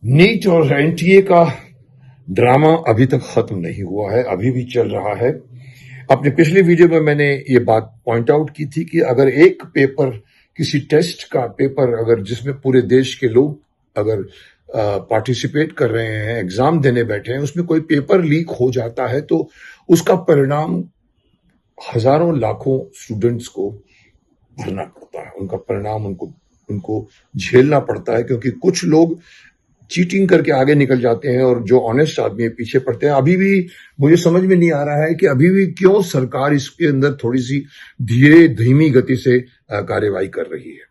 NEET और NTA का drama अभी तक खत्म नहीं हुआ है, अभी भी चल रहा है। अपने पिछले वीडियो में मैंने ये बात पॉइंट आउट की थी कि अगर एक पेपर, किसी टेस्ट का पेपर अगर जिसमें पूरे देश के लोग अगर पार्टिसिपेट कर रहे हैं, एग्जाम देने बैठे हैं, उसमें कोई पेपर लीक हो जाता है तो उसका परिणाम हजारों लाखों स्टूडेंट्स को भरना पड़ता है। उनका परिणाम उनको उनको झेलना पड़ता है, क्योंकि कुछ लोग चीटिंग करके आगे निकल जाते हैं और जो ऑनेस्ट आदमी है पीछे पड़ते हैं। अभी भी मुझे समझ में नहीं आ रहा है कि अभी भी क्यों सरकार इसके अंदर थोड़ी सी धीमी गति से कार्यवाही कर रही है।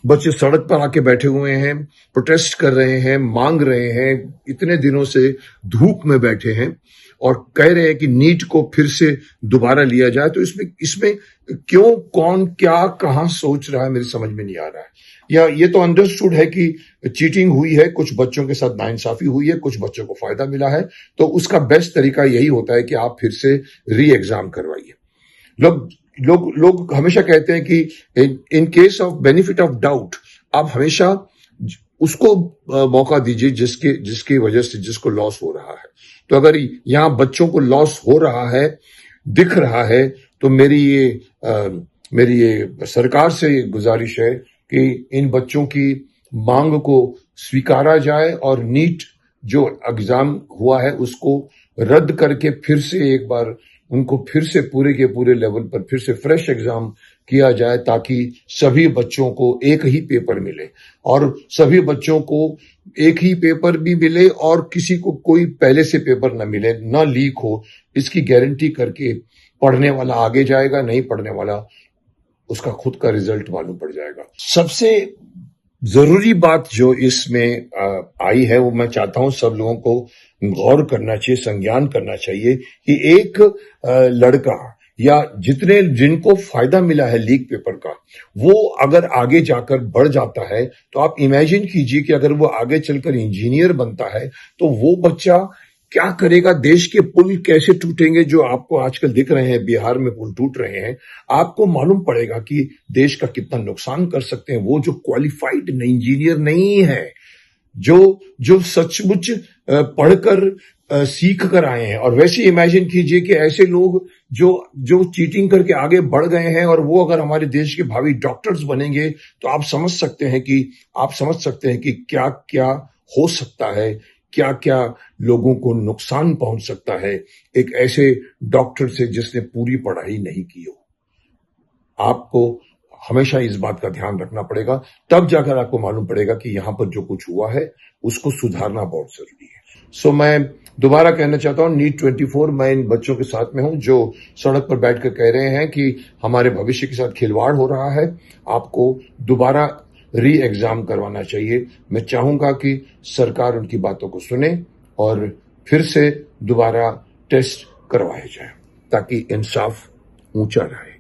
बच्चे सड़क पर आके बैठे हुए हैं, प्रोटेस्ट कर रहे हैं, मांग रहे हैं, इतने दिनों से धूप में बैठे हैं और कह रहे हैं कि नीट को फिर से दोबारा लिया जाए। तो इसमें क्यों, कौन, क्या, कहां सोच रहा है, मेरी समझ में नहीं आ रहा है। या ये तो अंडरस्टूड है कि चीटिंग हुई है, कुछ बच्चों के साथ नाइंसाफी हुई है, कुछ बच्चों को फायदा मिला है, तो उसका बेस्ट तरीका यही होता है कि आप फिर से री एग्जाम करवाइए। लोग हमेशा कहते हैं कि in case of benefit of doubt आप हमेशा उसको मौका दीजिए जिसकी वजह से जिसको लॉस हो रहा है। तो अगर यहां बच्चों को लॉस हो रहा है, दिख रहा है, तो मेरी ये सरकार से गुजारिश है कि इन बच्चों की मांग को स्वीकारा जाए और नीट जो एग्जाम हुआ है उसको रद्द करके फिर से एक बार उनको फिर से पूरे के पूरे लेवल पर फिर से फ्रेश एग्जाम किया जाए, ताकि सभी बच्चों को एक ही पेपर मिले और सभी बच्चों को एक ही पेपर भी मिले और किसी को कोई पहले से पेपर न मिले, न लीक हो। इसकी गारंटी करके पढ़ने वाला आगे जाएगा, नहीं पढ़ने वाला उसका खुद का रिजल्ट मालूम पड़ जाएगा। सबसे जरूरी बात जो इसमें आई है वो मैं चाहता हूं सब लोगों को गौर करना चाहिए, संज्ञान करना चाहिए कि एक लड़का या जिनको फायदा मिला है लीक पेपर का, वो अगर आगे जाकर बढ़ जाता है तो आप इमेजिन कीजिए कि अगर वो आगे चलकर इंजीनियर बनता है तो वो बच्चा क्या करेगा। देश के पुल कैसे टूटेंगे, जो आपको आजकल दिख रहे हैं, बिहार में पुल टूट रहे हैं, आपको मालूम पड़ेगा कि देश का कितना नुकसान कर सकते हैं वो जो क्वालिफाइड इंजीनियर नहीं है, जो सचमुच पढ़कर सीख कर आए हैं। और वैसे इमेजिन कीजिए कि ऐसे लोग जो चीटिंग करके आगे बढ़ गए हैं और वो अगर हमारे देश के भावी डॉक्टर्स बनेंगे तो आप समझ सकते हैं कि क्या क्या हो सकता है, क्या क्या लोगों को नुकसान पहुंच सकता है एक ऐसे डॉक्टर से जिसने पूरी पढ़ाई नहीं की हो। आपको हमेशा इस बात का ध्यान रखना पड़ेगा, तब जाकर आपको मालूम पड़ेगा कि यहां पर जो कुछ हुआ है उसको सुधारना बहुत जरूरी है। सो मैं दोबारा कहना चाहता हूं, नीट 24 मैं इन बच्चों के साथ में हूं जो सड़क पर बैठकर कह रहे हैं कि हमारे भविष्य के साथ खिलवाड़ हो रहा है, आपको दोबारा री एग्जाम करवाना चाहिए। मैं चाहूंगा कि सरकार उनकी बातों को सुने और फिर से दोबारा टेस्ट करवाए जाए ताकि इंसाफ ऊंचा रहे।